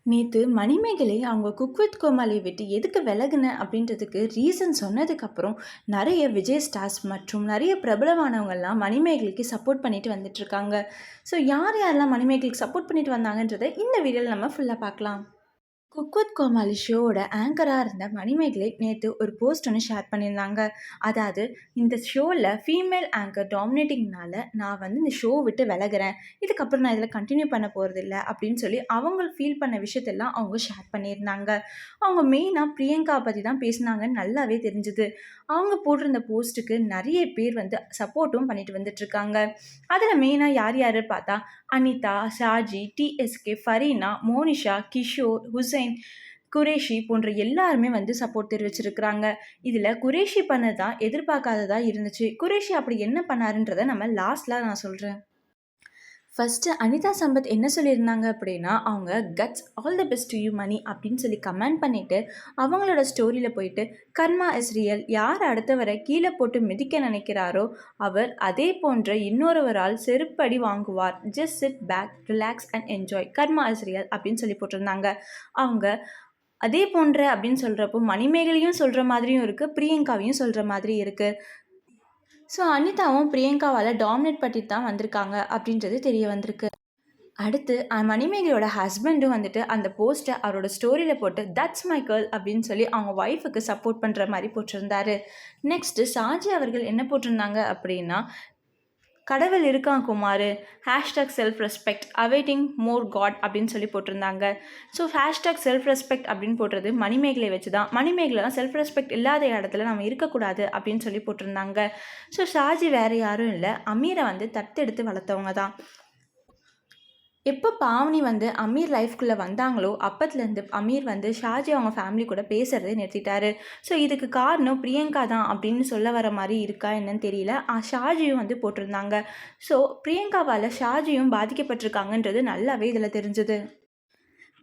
நேத்து மணிமேகலை அவங்க cook with கோமாளிய விட்டு எதுக்கு விலகுன அப்படின்றதுக்கு ரீசன் சொன்னதுக்கப்புறம் நெறைய விஜய் ஸ்டார்ஸ் மற்றும் நெறைய பிரபலமானவங்கலாம் மணிமேகலைக்கு சப்போர்ட் பண்ணிட்டு வந்துட்டுருக்காங்க. ஸோ யார் யாரெல்லாம் மணிமேகலைக்கு சப்போர்ட் பண்ணிட்டு வந்தாங்கன்றத இந்த வீடியோல நம்ம ஃபுல்லா பார்க்கலாம். குக் வித் கோமாளி ஷோவோட ஆங்கராக இருந்த மணிமேகலை நேற்று ஒரு போஸ்ட் ஒன்று ஷேர் பண்ணியிருந்தாங்க. அதாவது, இந்த ஷோவில் ஃபீமேல் ஆங்கர் டாமினேட்டிங்னால நான் இந்த ஷோ விட்டு விலகிறேன், இதுக்கப்புறம் நான் இதில் கண்டினியூ பண்ண போகிறதில்ல அப்படின்னு சொல்லி அவங்க ஃபீல் பண்ண விஷயத்தெல்லாம் அவங்க ஷேர் பண்ணியிருந்தாங்க. அவங்க மெயினாக பிரியங்காவை பற்றி தான் பேசினாங்கன்னு நல்லாவே தெரிஞ்சுது. அவங்க போட்டிருந்த போஸ்ட்டுக்கு நிறைய பேர் சப்போர்ட்டும் பண்ணிட்டு வந்துட்டுருக்காங்க. அதில் மெயினாக யார் யார் பார்த்தா, அனிதா, ஷாஜி, டிஎஸ்கே, ஃபரீனா, மோனிஷா, கிஷோர், ஹுசைன், குரேஷி போன்ற எல்லாருமே சப்போர்ட் தெரிவிச்சிருக்கிறாங்க. இதில் குரேஷி பண்ணது தான் எதிர்பார்க்காததா இருந்துச்சு. குரேஷி அப்படி என்ன பண்ணாருன்றதை நம்ம லாஸ்ட்டில் நான் சொல்கிறேன். ஃபஸ்ட்டு அனிதா சம்பத் என்ன சொல்லியிருந்தாங்க அப்படின்னா, அவங்க guts all the best to you Mani அப்படின்னு சொல்லி கமெண்ட் பண்ணிவிட்டு அவங்களோட ஸ்டோரியில் போயிட்டு, கர்மா இஸ் ரியல், யார் அடுத்தவரை கீழே போட்டு மிதிக்க நினைக்கிறாரோ அவர் அதே போன்ற இன்னொருவரால் செருப்படி வாங்குவார், just sit back, relax and enjoy, karma is real அப்படின்னு சொல்லி போட்டிருந்தாங்க. அவங்க அதே போன்ற அப்படின்னு சொல்கிறப்போ மணிமேகலையும் சொல்கிற மாதிரியும் இருக்குது, பிரியங்காவையும் சொல்கிற மாதிரி இருக்குது. ஸோ அனிதாவும் பிரியங்காவால் டாமினேட் பண்ணிட்டு தான் வந்திருக்காங்க அப்படின்றது தெரிய வந்திருக்கு. அடுத்து மணிமேகலையோட ஹஸ்பண்டும் அந்த போஸ்ட்டை அவரோட ஸ்டோரியில் போட்டு தட்ஸ் மை கேர்ள் அப்படின்னு சொல்லி அவங்க ஒய்ஃபுக்கு சப்போர்ட் பண்ணுற மாதிரி போட்டிருந்தாரு. நெக்ஸ்ட்டு ஷாஜி அவர்கள் என்ன போட்டிருந்தாங்க அப்படின்னா, கடவுள் இருக்கான் Kumar, hashtag self respect awaiting more god அப்படின்னு சொல்லி போட்டிருந்தாங்க. ஸோ ஹேஷ்டாக் செல்ஃப் ரெஸ்பெக்ட் அப்படின்னு போடுறது மணிமேகலை வச்சு தான். மணிமேகலைலாம் செல்ஃப் ரெஸ்பெக்ட் இல்லாத இடத்துல நம்ம இருக்கக்கூடாது அப்படின்னு சொல்லி போட்டிருந்தாங்க. ஸோ ஷாஜி வேறு யாரும் இல்லை, அமீரை தத்தெடுத்து வளர்த்தவங்க தான். எப்போ பாவனி அமீர் லைஃப்குள்ளே வந்தாங்களோ அப்பத்துலேருந்து அமீர் ஷாஜி அவங்க ஃபேமிலி கூட பேசுகிறதே நிறுத்திட்டாரு. ஸோ இதுக்கு காரணம் பிரியங்கா தான் அப்படின்னு சொல்ல வர மாதிரி இருக்கா என்னன்னு தெரியல. ஷாஜியும் போட்டிருந்தாங்க. ஸோ பிரியங்காவால் ஷாஜியும் பாதிக்கப்பட்டிருக்காங்கன்றது நல்லாவே இதில் தெரிஞ்சுது.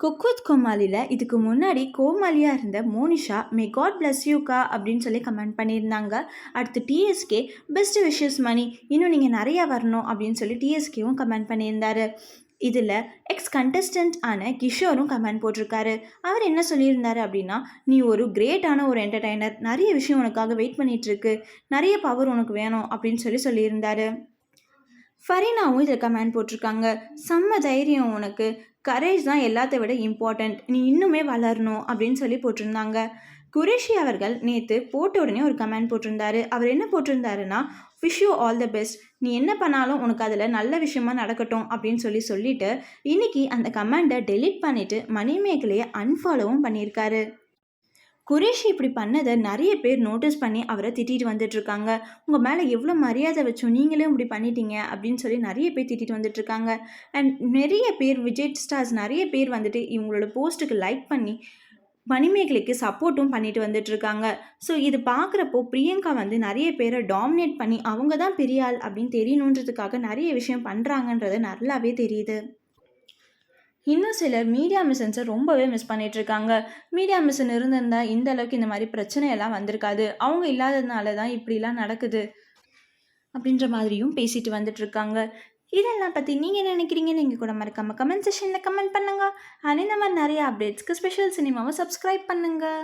குக் வித் கோமாளியில் இதுக்கு முன்னாடி கோமாளியாக இருந்த மோனிஷா மே காட் பிளஸ் யூக்கா அப்படின்னு சொல்லி கமெண்ட் பண்ணியிருந்தாங்க. அடுத்து டிஎஸ்கே பெஸ்ட் விஷஸ் மணி, இன்னும் நீங்கள் நிறையா வரணும் அப்படின்னு சொல்லி டிஎஸ்கேவும் கமெண்ட் பண்ணியிருந்தாரு. இதில் எக்ஸ் கண்டஸ்டன்ட் ஆன கிஷோரும் கமெண்ட் போட்டிருக்காரு. அவர் என்ன சொல்லியிருந்தாரு அப்படின்னா, நீ ஒரு கிரேட்டான ஒரு என்டர்டைனர், நிறைய விஷயம் உனக்காக வெயிட் பண்ணிகிட்ருக்கு, நிறைய பவர் உனக்கு வேணும் அப்படின்னு சொல்லியிருந்தாரு. ஃபரீனாவும் இதில் கமெண்ட் போட்டிருக்காங்க. செம்ம தைரியம் உனக்கு, கரேஜ் தான் எல்லாத்த விட இம்பார்ட்டண்ட், நீ இன்னுமே வளரணும் அப்படின்னு சொல்லி போட்டிருந்தாங்க. குரேஷி அவர்கள் நேற்று போட்ட உடனே ஒரு கமெண்ட் போட்டிருந்தாரு. அவர் என்ன போட்டிருந்தாருன்னா, wish you all the best, நீ என்ன பண்ணாலும் உனக்கு அதில் நல்ல விஷயமா நடக்கட்டும் அப்படின்னு சொல்லிட்டு இன்னைக்கு அந்த கமெண்டை டெலீட் பண்ணிவிட்டு மணிமேகலையை அன்ஃபாலோவும் பண்ணியிருக்காரு. குரேஷி இப்படி பண்ணதை நிறைய பேர் நோட்டீஸ் பண்ணி அவரை திட்டிட்டு வந்துட்டுருக்காங்க. உங்கள் மேலே எவ்வளோ மரியாதை வச்சோம், நீங்களே இப்படி பண்ணிட்டீங்க அப்படின்னு சொல்லி நிறைய பேர் திட்டிட்டு வந்துட்டுருக்காங்க. அண்ட் நிறைய பேர் விஜய் ஸ்டார்ஸ் நிறைய பேர் இவங்களோட போஸ்ட்டுக்கு லைக் பண்ணி மணிமேகலைக்கு சப்போர்ட்டும் பண்ணிட்டு வந்துட்டுருக்காங்க. ஸோ இது பார்க்குறப்போ பிரியங்கா நிறைய பேரை டாமினேட் பண்ணி அவங்க தான் பெரிய ஆள் அப்படின்னு தெரியணுன்றதுக்காக நிறைய விஷயம் பண்ணுறாங்கன்றது நல்லாவே தெரியுது. இன்னும் சிலர் மீடியா மிஷன்ஸை ரொம்பவே மிஸ் பண்ணிகிட்ருக்காங்க. மீடியா மிஷன் இருந்திருந்தால் இந்த அளவுக்கு இந்த மாதிரி பிரச்சனையெல்லாம் வந்திருக்காது, அவங்க இல்லாததுனால தான் இப்படிலாம் நடக்குது அப்படின்ற மாதிரியும் பேசிட்டு வந்துட்டுருக்காங்க. இதெல்லாம் பற்றி நீங்கள் என்ன நினைக்கிறீங்க? நீங்கள் கூட மறக்காமல் கமெண்ட் செஷனில் கமெண்ட் பண்ணுங்கள். அண்ட் இந்த மாதிரி நிறைய அப்டேட்ஸ்க்கு ஸ்பெஷல் சினிமாவை சப்ஸ்கிரைப் பண்ணுங்கள்.